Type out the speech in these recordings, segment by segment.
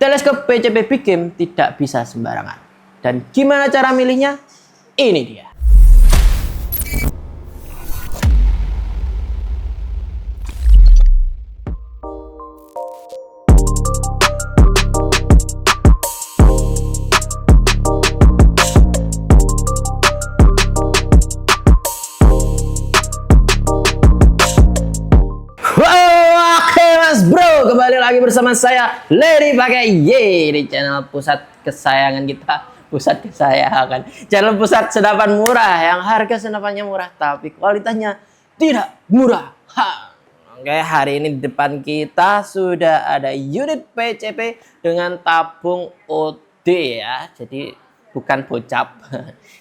Teleskop PCP Big Game tidak bisa sembarangan. Dan gimana cara milihnya? Ini dia. Bro, kembali lagi bersama saya Lady pakai Y di channel pusat kesayangan kita, pusat kesayangan, channel pusat senapan murah yang harga senapannya murah tapi kualitasnya tidak murah. Oke, hari ini di depan kita sudah ada unit PCP dengan tabung OD ya, jadi bukan bocap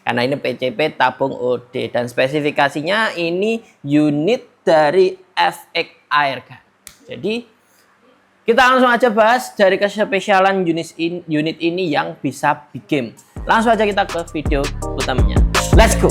karena ini PCP tabung OD dan spesifikasinya ini unit dari FX Airgun. Jadi kita langsung aja bahas dari kespesialan unit ini yang bisa Big Game. Langsung aja kita ke video utamanya. Let's go.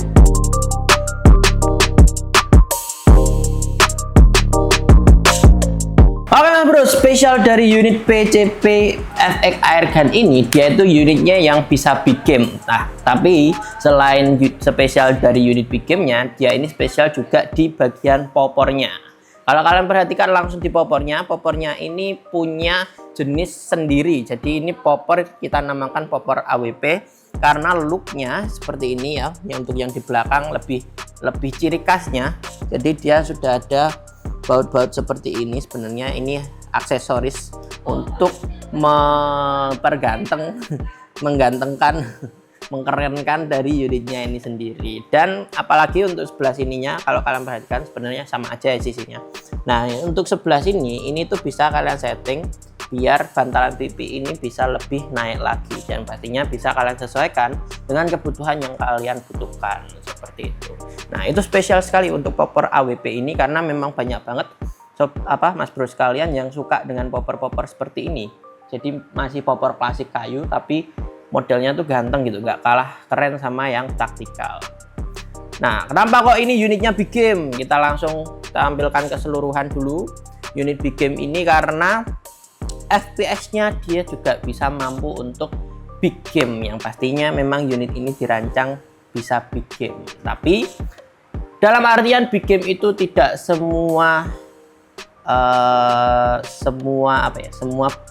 Oke mas bro, spesial dari unit PCP FX Airgun ini, dia itu unitnya yang bisa Big Game. Nah, tapi selain spesial dari unit Big Game-nya, dia ini spesial juga di bagian popornya. Kalau kalian perhatikan langsung di popornya ini punya jenis sendiri. Jadi ini popor kita namakan popor AWP karena looknya seperti ini ya. Untuk yang di belakang lebih ciri khasnya. Jadi dia sudah ada baut-baut seperti ini. Sebenarnya ini aksesoris untuk mengkerenkan dari unitnya ini sendiri. Dan apalagi untuk sebelah sininya kalau kalian perhatikan sebenarnya sama aja ya sisinya. Nah untuk sebelah sini ini tuh bisa kalian setting biar bantalan pipi ini bisa lebih naik lagi dan pastinya bisa kalian sesuaikan dengan kebutuhan yang kalian butuhkan seperti itu. Nah itu spesial sekali untuk popor AWP ini karena memang banyak banget mas bro sekalian yang suka dengan popor-popor seperti ini. Jadi masih popor klasik kayu tapi modelnya tuh ganteng gitu, nggak kalah keren sama yang taktikal. Nah, kenapa kok ini unitnya Big Game? Kita langsung tampilkan keseluruhan dulu unit Big Game ini karena FPS-nya dia juga bisa mampu untuk Big Game yang pastinya memang unit ini dirancang bisa Big Game. Tapi dalam artian Big Game itu tidak semua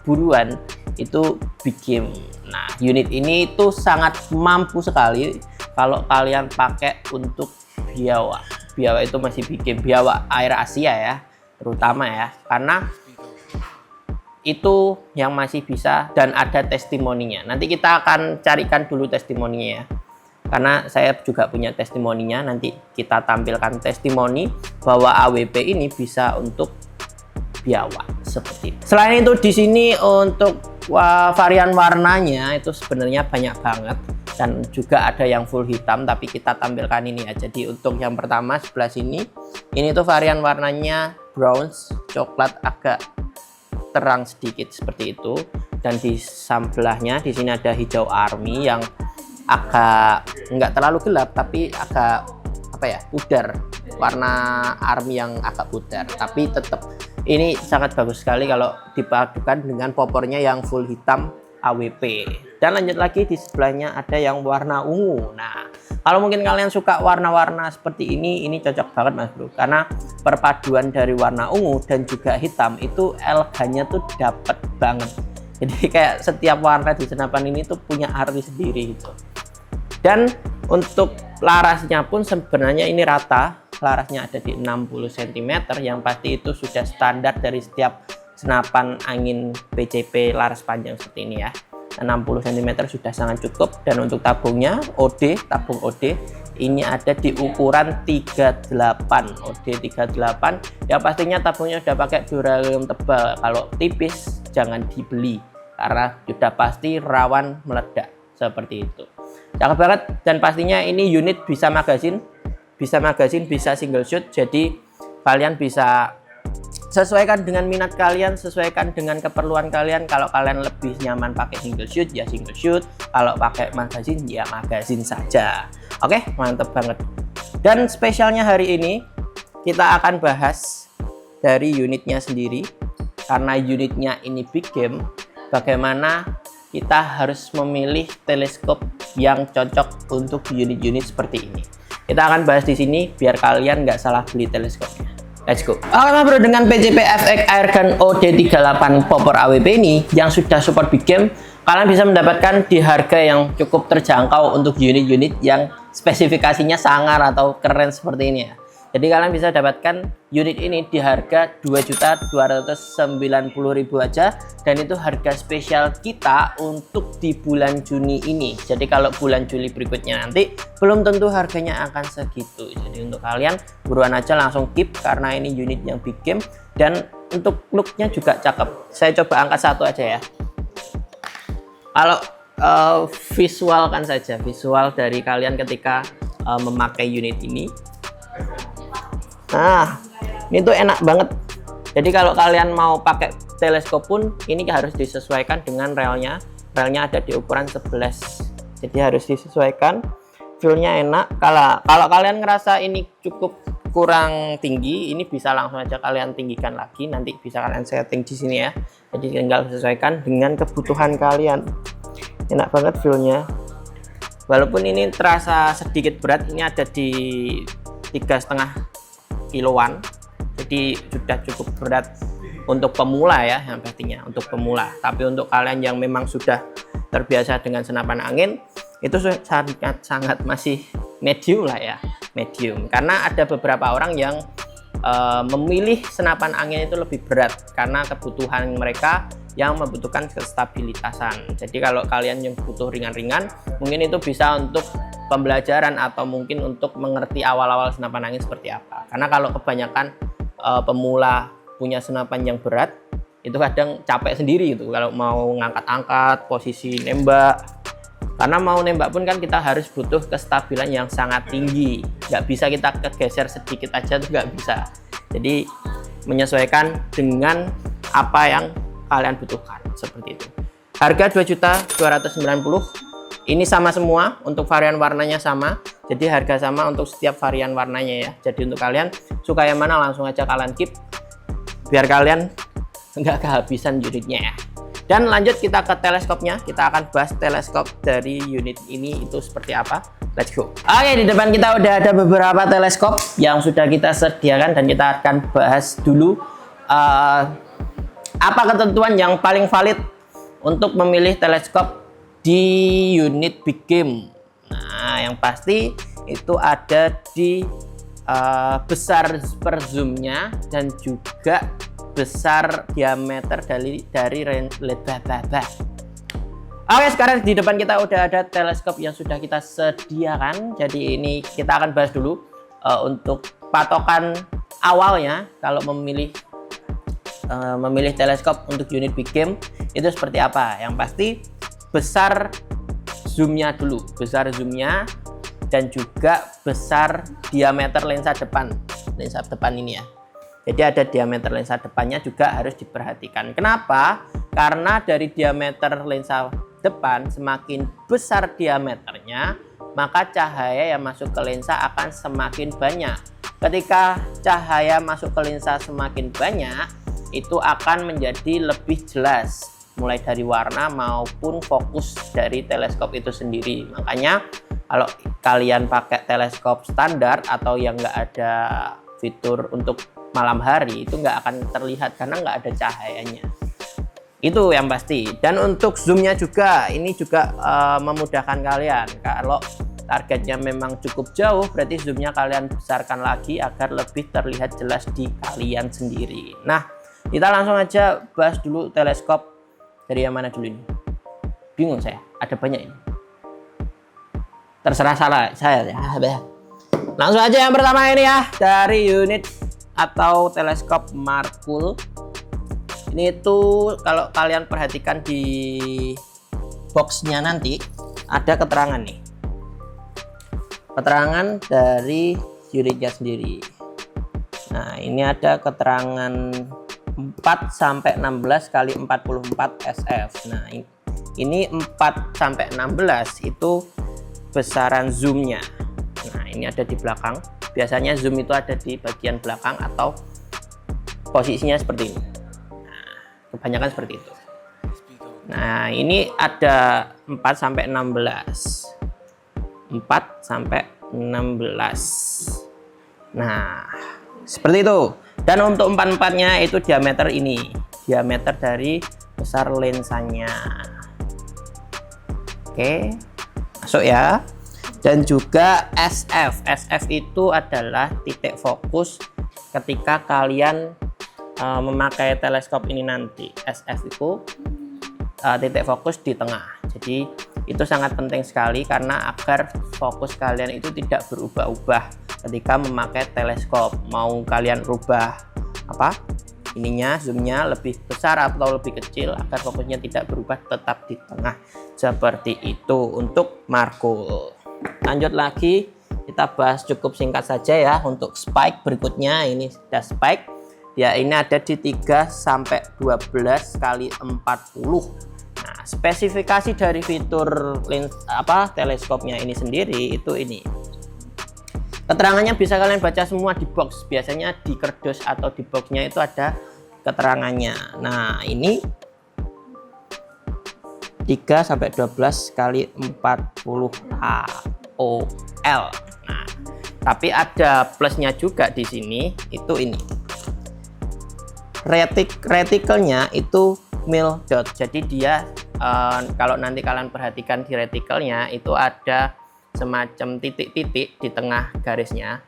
buruan itu Big Game. Nah, unit ini itu sangat mampu sekali kalau kalian pakai untuk biawak. Biawak itu masih Big Game, biawak air Asia ya, terutama ya, karena itu yang masih bisa dan ada testimoninya. Nanti kita akan carikan dulu testimoninya ya. Karena saya juga punya testimoninya, nanti kita tampilkan testimoni bahwa AWP ini bisa untuk biawak seperti itu. Selain itu di sini untuk varian warnanya itu sebenarnya banyak banget dan juga ada yang full hitam tapi kita tampilkan ini aja. Jadi untuk yang pertama sebelah sini ini tuh varian warnanya bronze coklat agak terang sedikit seperti itu dan di sebelahnya di sini ada hijau army yang agak nggak terlalu gelap tapi agak pudar, warna army yang agak pudar tapi tetap ini sangat bagus sekali kalau dipadukan dengan popornya yang full hitam AWP. Dan lanjut lagi di sebelahnya ada yang warna ungu. Nah, kalau mungkin kalian suka warna-warna seperti ini cocok banget mas bro. Karena perpaduan dari warna ungu dan juga hitam itu elegannya tuh dapet banget. Jadi kayak setiap warna di senapan ini tuh punya arti sendiri gitu. Dan untuk larasnya pun sebenarnya ini rata. Larasnya ada di 60 cm yang pasti itu sudah standar dari setiap senapan angin PCP laras panjang seperti ini ya. 60 cm sudah sangat cukup. Dan untuk tabungnya tabung OD ini ada di ukuran 38 OD 38 ya, pastinya tabungnya sudah pakai duralium tebal. Kalau tipis jangan dibeli karena sudah pasti rawan meledak seperti itu. Cakep banget dan pastinya ini unit bisa magazine, bisa single shoot, jadi kalian bisa sesuaikan dengan minat kalian, sesuaikan dengan keperluan kalian. Kalau kalian lebih nyaman pakai single shoot ya single shoot, kalau pakai magazine ya magazine saja. Oke, mantep banget. Dan spesialnya hari ini kita akan bahas dari unitnya sendiri karena unitnya ini Big Game. bagaimana kita harus memilih teleskop yang cocok untuk unit-unit seperti ini. Kita akan bahas di sini biar kalian nggak salah beli teleskopnya. Let's go. Oke bro, dengan PCP FX Airgun OD38 Popor AWP ini yang sudah support big game, kalian bisa mendapatkan di harga yang cukup terjangkau untuk unit-unit yang spesifikasinya sangar atau keren seperti ini ya. Jadi kalian bisa dapatkan unit ini di harga 2.290.000 aja, dan itu harga spesial kita untuk di bulan Juni ini. Jadi kalau bulan Juli berikutnya nanti belum tentu harganya akan segitu. Jadi untuk kalian buruan aja langsung keep karena ini unit yang big game, dan untuk looknya juga cakep. Saya coba angkat satu aja ya. Kalau visualkan saja visual dari kalian ketika memakai unit ini. Nah, ini tuh enak banget. Jadi kalau kalian mau pakai teleskop pun ini harus disesuaikan dengan relnya. Relnya ada di ukuran 11. Jadi harus disesuaikan. Feel-nya enak. Kalau kalian ngerasa ini cukup kurang tinggi, ini bisa langsung aja kalian tinggikan lagi. Nanti bisa kalian setting di sini ya. Jadi tinggal sesuaikan dengan kebutuhan kalian. Enak banget feel-nya. Walaupun ini terasa sedikit berat, ini ada di 3,5 kiloan, jadi sudah cukup berat untuk pemula ya, yang pastinya untuk pemula. Tapi untuk kalian yang memang sudah terbiasa dengan senapan angin, itu sangat masih medium lah ya, medium. Karena ada beberapa orang yang memilih senapan angin itu lebih berat karena kebutuhan mereka yang membutuhkan kestabilitasan. Jadi kalau kalian yang butuh ringan-ringan, mungkin itu bisa untuk pembelajaran atau mungkin untuk mengerti awal-awal senapan angin seperti apa. Karena kalau kebanyakan pemula punya senapan yang berat, itu kadang capek sendiri gitu kalau mau ngangkat-angkat posisi nembak. Karena mau nembak pun kan kita harus butuh kestabilan yang sangat tinggi. Nggak bisa kita kegeser sedikit aja tuh nggak bisa. Jadi menyesuaikan dengan apa yang kalian butuhkan seperti itu. Harga 2.290.000. Ini sama semua, untuk varian warnanya sama, jadi harga sama untuk setiap varian warnanya ya. Jadi untuk kalian suka yang mana langsung aja kalian keep, biar kalian nggak kehabisan unitnya ya. Dan lanjut kita ke teleskopnya, kita akan bahas teleskop dari unit ini itu seperti apa. Let's go. Oke, di depan kita udah ada beberapa teleskop yang sudah kita sediakan, dan kita akan bahas dulu apa ketentuan yang paling valid untuk memilih teleskop di unit big game. Nah, yang pasti itu ada di besar per zoomnya dan juga besar diameter dari lebar. Oke, sekarang di depan kita udah ada teleskop yang sudah kita sediakan. Jadi ini kita akan bahas dulu untuk patokan awalnya kalau memilih teleskop untuk unit big game itu seperti apa. Yang pasti besar zoomnya dulu, besar zoomnya, dan juga besar diameter lensa depan ini ya. Jadi ada diameter lensa depannya juga harus diperhatikan. Kenapa? Karena dari diameter lensa depan semakin besar diameternya, maka cahaya yang masuk ke lensa akan semakin banyak. Ketika cahaya masuk ke lensa semakin banyak, itu akan menjadi lebih jelas, mulai dari warna maupun fokus dari teleskop itu sendiri. Makanya kalau kalian pakai teleskop standar atau yang nggak ada fitur untuk malam hari, itu nggak akan terlihat karena nggak ada cahayanya. Itu yang pasti. Dan untuk zoomnya juga, ini juga memudahkan kalian. Kalau targetnya memang cukup jauh, berarti zoomnya kalian besarkan lagi agar lebih terlihat jelas di kalian sendiri. Nah, kita langsung aja bahas dulu teleskop. Dari yang mana dulu ini? Bingung saya, ada banyak ini. Terserah saya ya. Langsung aja yang pertama ini ya, dari unit atau teleskop Markul. Ini tuh kalau kalian perhatikan di boxnya nanti ada keterangan nih. Keterangan dari unitnya sendiri. Nah, ini ada keterangan 4-16 kali 44 SF. Nah, ini 4-16 itu besaran zoomnya. Nah, ini ada di belakang. Biasanya zoom itu ada di bagian belakang atau posisinya seperti ini. Nah, kebanyakan seperti itu. Nah, ini ada 4 sampai 16. 4 sampai 16. Nah, seperti itu. Dan untuk empat-empatnya itu diameter ini. Diameter dari besar lensanya. Oke. Masuk ya. Dan juga SF. SF itu adalah titik fokus ketika kalian memakai teleskop ini nanti. SF itu titik fokus di tengah. Jadi itu sangat penting sekali karena agar fokus kalian itu tidak berubah-ubah ketika memakai teleskop. Mau kalian rubah ininya, zoomnya lebih besar atau lebih kecil, agar fokusnya tidak berubah, tetap di tengah. Seperti itu untuk Markul. Lanjut lagi, kita bahas cukup singkat saja ya. Untuk spike berikutnya, ini sudah spike ya, ini ada di 3 sampai 12 kali 40. Nah, spesifikasi dari fitur teleskopnya ini sendiri itu ini. Keterangannya bisa kalian baca semua di box. Biasanya di kardus atau di boxnya itu ada keterangannya. Nah, ini 3 sampai 12 kali 40 AOL. Nah, tapi ada plusnya juga di sini, itu ini. Retikelnya itu mil dot. Jadi dia kalau nanti kalian perhatikan di retikelnya itu ada semacam titik-titik di tengah garisnya.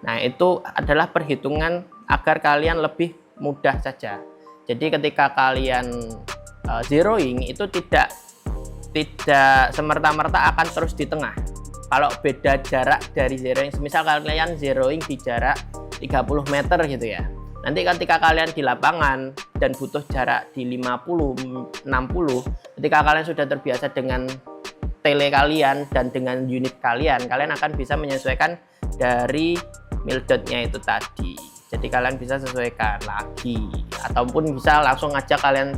Nah, itu adalah perhitungan agar kalian lebih mudah saja. Jadi ketika kalian zeroing itu tidak semerta-merta akan terus di tengah. Kalau beda jarak dari zeroing, misal kalian zeroing di jarak 30 meter gitu ya. Nanti ketika kalian di lapangan dan butuh jarak di 50, 60, ketika kalian sudah terbiasa dengan tele kalian dan dengan unit kalian akan bisa menyesuaikan dari mil dotnya itu tadi. Jadi kalian bisa sesuaikan lagi, ataupun bisa langsung aja kalian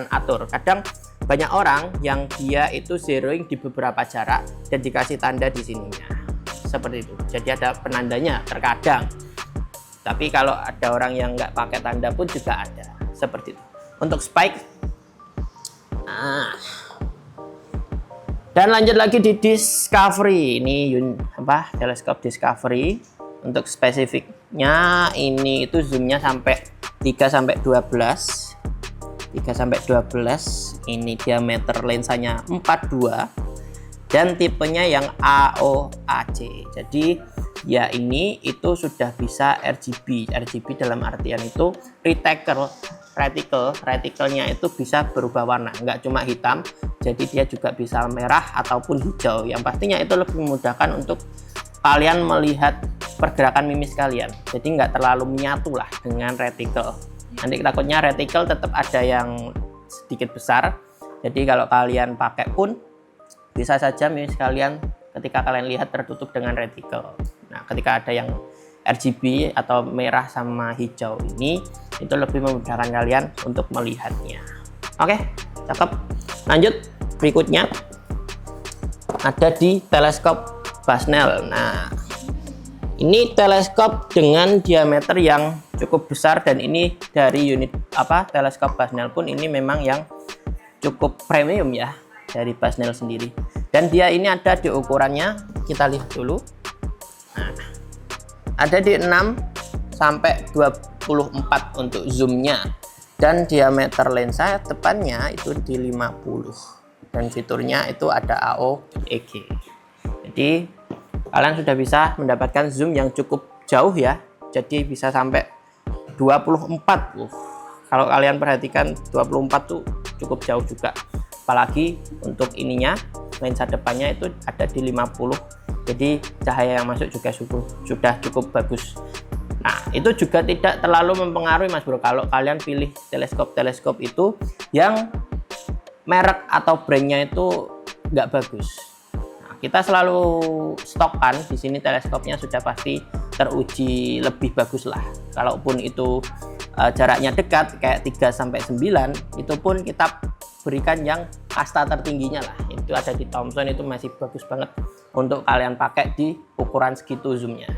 atur. Kadang banyak orang yang dia itu zeroing di beberapa jarak dan dikasih tanda di sininya seperti itu. Jadi ada penandanya terkadang. Tapi kalau ada orang yang nggak pakai tanda pun juga ada seperti itu. Untuk spike, dan lanjut lagi di Discovery. Ini teleskop Discovery. Untuk spesifiknya ini itu zoomnya sampai 3 sampai 12. 3 sampai 12. Ini diameter lensanya 42 dan tipenya yang AOAC. Jadi ya ini itu sudah bisa RGB. RGB dalam artian itu retikelnya itu bisa berubah warna, nggak cuma hitam, jadi dia juga bisa merah ataupun hijau. Yang pastinya itu lebih memudahkan untuk kalian melihat pergerakan mimis kalian, jadi nggak terlalu menyatu lah dengan retikel. Nanti takutnya retikel tetap ada yang sedikit besar, jadi kalau kalian pakai pun bisa saja mimis kalian ketika kalian lihat tertutup dengan retikel. Nah, ketika ada yang RGB atau merah sama hijau ini, itu lebih memudahkan kalian untuk melihatnya. Oke, cakep. Lanjut, berikutnya ada di teleskop Bushnell. Nah, ini teleskop dengan diameter yang cukup besar, dan ini dari unit teleskop Bushnell pun ini memang yang cukup premium ya dari Bushnell sendiri. Dan dia ini ada di ukurannya, kita lihat dulu. Nah, ada di 6 sampai 24 untuk zoomnya, dan diameter lensa depannya itu di 50, dan fiturnya itu ada AOEG. Jadi kalian sudah bisa mendapatkan zoom yang cukup jauh ya, jadi bisa sampai 24. Kalau kalian perhatikan 24 tuh cukup jauh juga, apalagi untuk ininya lensa depannya itu ada di 50, jadi cahaya yang masuk juga sudah cukup bagus. Nah, itu juga tidak terlalu mempengaruhi Mas Bro kalau kalian pilih teleskop itu yang merek atau brandnya itu nggak bagus. Nah, kita selalu stokkan di sini teleskopnya sudah pasti teruji lebih bagus lah. Kalaupun itu jaraknya dekat kayak 3 sampai 9, itu pun kita berikan yang kasta tertingginya lah. Itu ada di Thomson, itu masih bagus banget untuk kalian pakai di ukuran segitu zoomnya.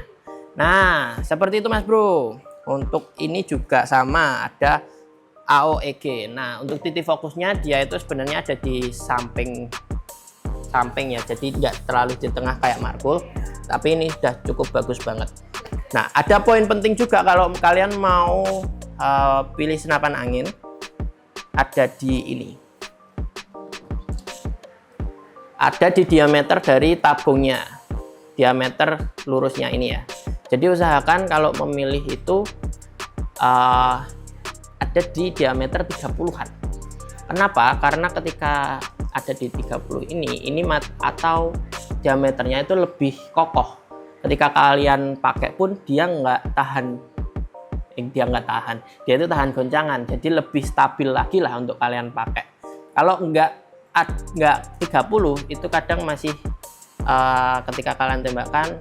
Nah, seperti itu Mas Bro. Untuk ini juga sama, ada AOEG. Nah, untuk titik fokusnya dia itu sebenarnya ada di samping ya, jadi nggak terlalu di tengah kayak Markul, tapi ini sudah cukup bagus banget. Nah, ada poin penting juga kalau kalian mau pilih senapan angin, ada di ini, ada di diameter dari tabungnya, diameter lurusnya ini ya. Jadi usahakan kalau memilih itu ada di diameter 30-an. Kenapa? Karena ketika ada di 30 ini atau diameternya itu lebih kokoh. Ketika kalian pakai pun dia nggak tahan, dia itu tahan goncangan. Jadi lebih stabil lagi lah untuk kalian pakai. Kalau nggak 30 itu kadang masih ketika kalian tembakkan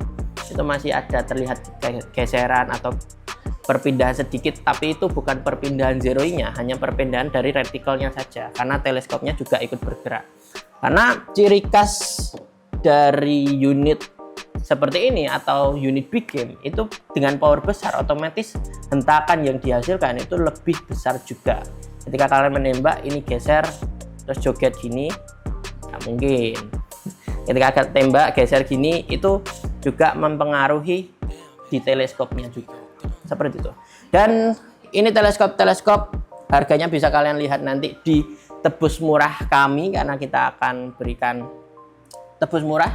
itu masih ada terlihat geseran atau perpindahan sedikit, tapi itu bukan perpindahan zeroinya, hanya perpindahan dari retikelnya saja, karena teleskopnya juga ikut bergerak. Karena ciri khas dari unit seperti ini atau unit big game itu dengan power besar, otomatis hentakan yang dihasilkan itu lebih besar juga. Ketika kalian menembak ini geser terus joget gini, nggak mungkin. Ketika tembak geser gini itu juga mempengaruhi di teleskopnya juga, seperti itu. Dan ini teleskop harganya bisa kalian lihat nanti di tebus murah kami, karena kita akan berikan tebus murah,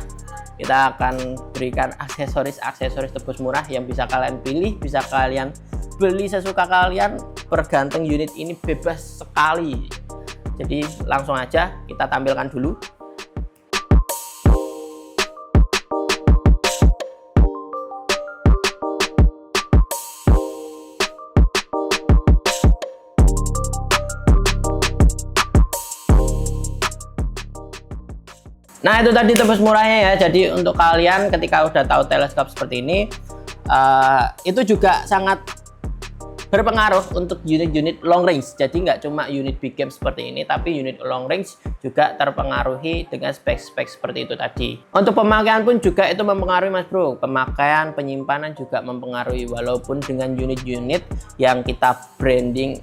kita akan berikan aksesoris tebus murah yang bisa kalian pilih, bisa kalian beli sesuka kalian, bergantung unit ini bebas sekali. Jadi langsung aja kita tampilkan dulu. Nah, itu tadi tebus murahnya ya. Jadi untuk kalian ketika udah tahu teleskop seperti ini, itu juga sangat berpengaruh untuk unit-unit long range. Jadi nggak cuma unit big game seperti ini, tapi unit long range juga terpengaruhi dengan spek-spek seperti itu tadi. Untuk pemakaian pun juga itu mempengaruhi Mas Bro. Pemakaian, penyimpanan juga mempengaruhi, walaupun dengan unit-unit yang kita branding,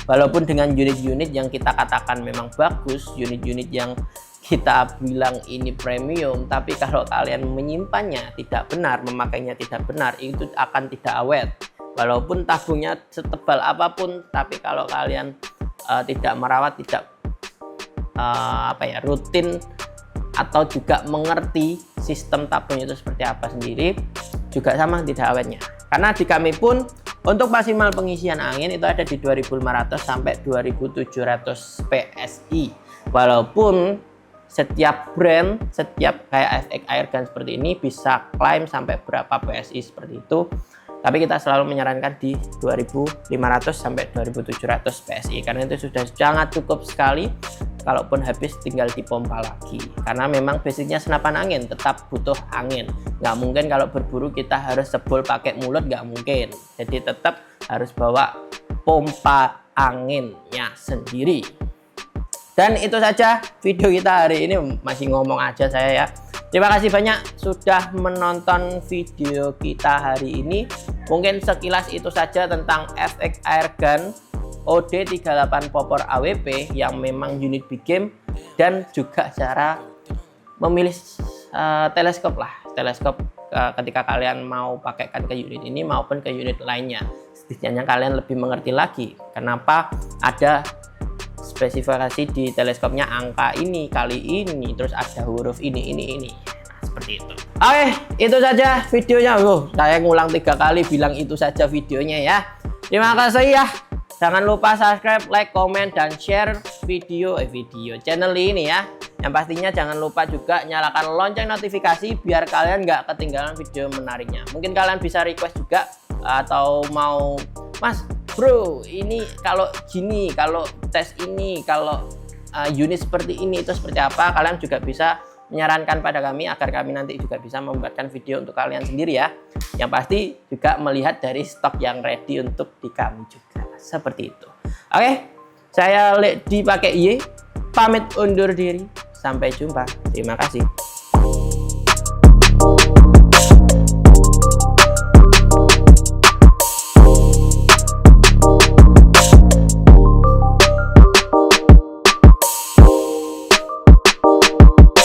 walaupun dengan unit-unit yang kita katakan memang bagus, unit-unit yang kita bilang ini premium, tapi kalau kalian menyimpannya tidak benar, memakainya tidak benar, itu akan tidak awet. Walaupun tabungnya setebal apapun, tapi kalau kalian tidak merawat, tidak rutin atau juga mengerti sistem tabung itu seperti apa sendiri, juga sama tidak awetnya. Karena di kami pun untuk maksimal pengisian angin itu ada di 2500 sampai 2700 PSI. Walaupun setiap brand, setiap kayak FX Airgun seperti ini bisa klaim sampai berapa PSI seperti itu. Tapi kita selalu menyarankan di 2500 sampai 2700 PSI karena itu sudah sangat cukup sekali. Kalaupun habis tinggal dipompa lagi. Karena memang basicnya senapan angin tetap butuh angin. Nggak mungkin kalau berburu kita harus sebul pakai mulut, nggak mungkin. Jadi tetap harus bawa pompa anginnya sendiri. Dan itu saja video kita hari ini, masih ngomong aja saya ya. Terima kasih banyak sudah menonton video kita hari ini. Mungkin sekilas itu saja tentang FX Airgun OD38 Popor AWP yang memang unit big game, dan juga cara memilih teleskop lah. Teleskop ketika kalian mau pakaikan ke unit ini maupun ke unit lainnya. Setidaknya kalian lebih mengerti lagi kenapa ada spesifikasi di teleskopnya angka ini kali ini, terus ada huruf ini. Nah, seperti itu. Oke, itu saja videonya. Saya ngulang 3 kali bilang itu saja videonya ya. Terima kasih ya. Jangan lupa subscribe, like, komen, dan share video channel ini ya. Yang pastinya jangan lupa juga nyalakan lonceng notifikasi biar kalian nggak ketinggalan video menariknya. Mungkin kalian bisa request juga atau mau, Mas Bro, ini kalau gini, kalau tes ini, kalau unit seperti ini itu seperti apa, kalian juga bisa menyarankan pada kami agar kami nanti juga bisa membuatkan video untuk kalian sendiri ya. Yang pasti juga melihat dari stok yang ready untuk di kami juga, seperti itu. Oke, saya Ledi pakai Y, pamit undur diri. Sampai jumpa. Terima kasih.